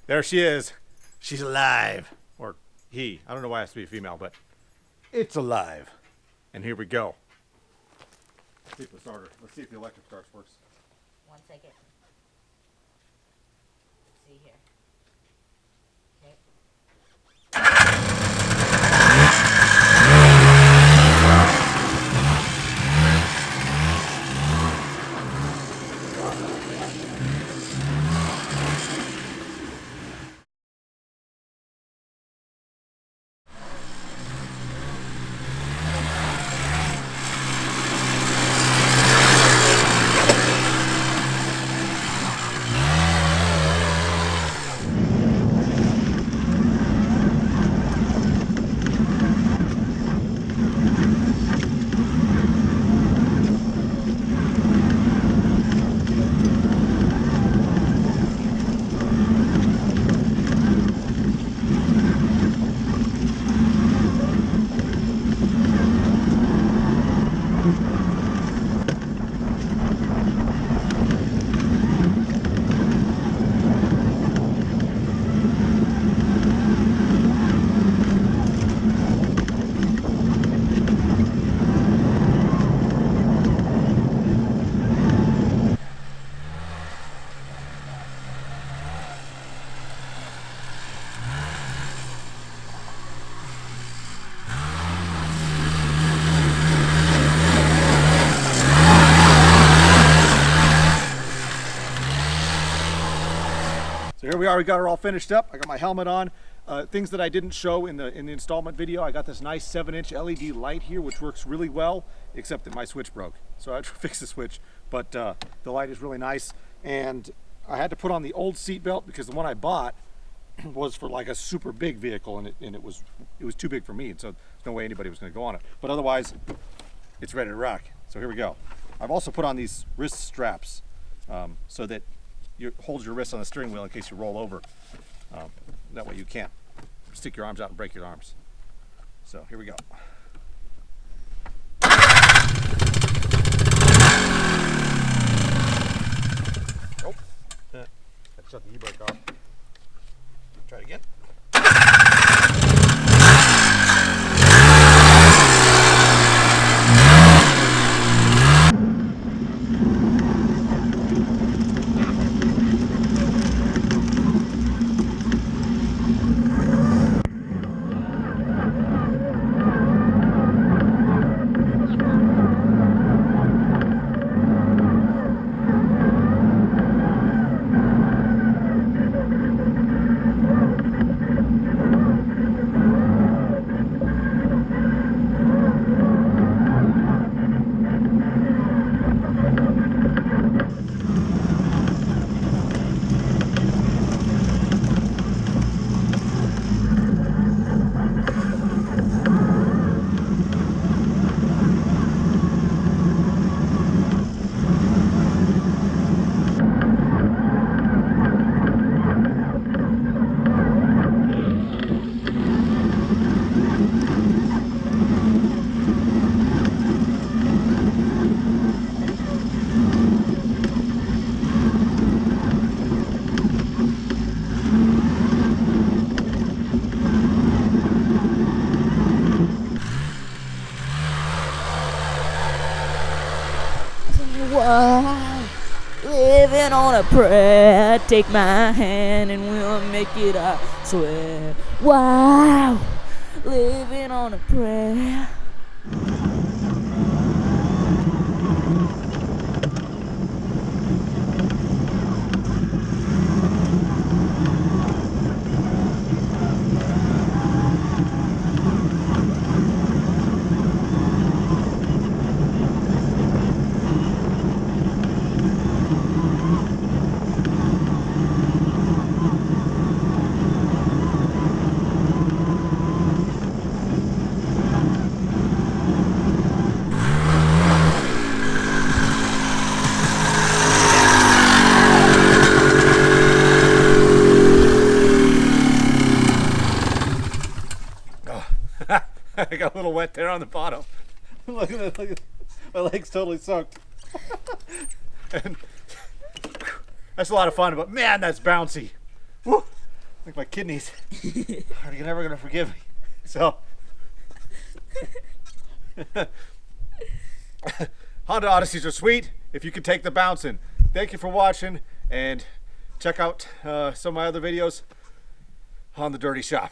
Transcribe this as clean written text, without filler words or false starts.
There she is. She's alive. Or he. I don't know why it has to be a female, but it's alive. And here we go. Let's see if the starter. Let's see if the electric starts works. 1 second. Let's see here. Okay. So here we are, we got her all finished up. I got my helmet on. Things that I didn't show in the installment video, I got this nice 7-inch LED light here, which works really well, except that my switch broke. So I had to fix the switch, but the light is really nice. And I had to put on the old seat belt because the one I bought was for like a super big vehicle, and it was too big for me, and so there's no way anybody was going to go on it. But otherwise, it's ready to rock. So here we go. I've also put on these wrist straps so that you hold your wrist on the steering wheel in case you roll over. That way you can't stick your arms out and break your arms. So here we go. Oh, I shut the e-brake off. Try it again. Wow, living on a prayer. Take my hand and we'll make it, I swear. Wow, living on a prayer. I got a little wet there on the bottom. Look at that, look at, my leg's totally soaked. And that's a lot of fun, but man, that's bouncy. Woo. think my kidneys are never gonna forgive me. So Honda Odysseys are sweet if you can take the bouncing. Thank you for watching, and check out some of my other videos on the Dirty Shop.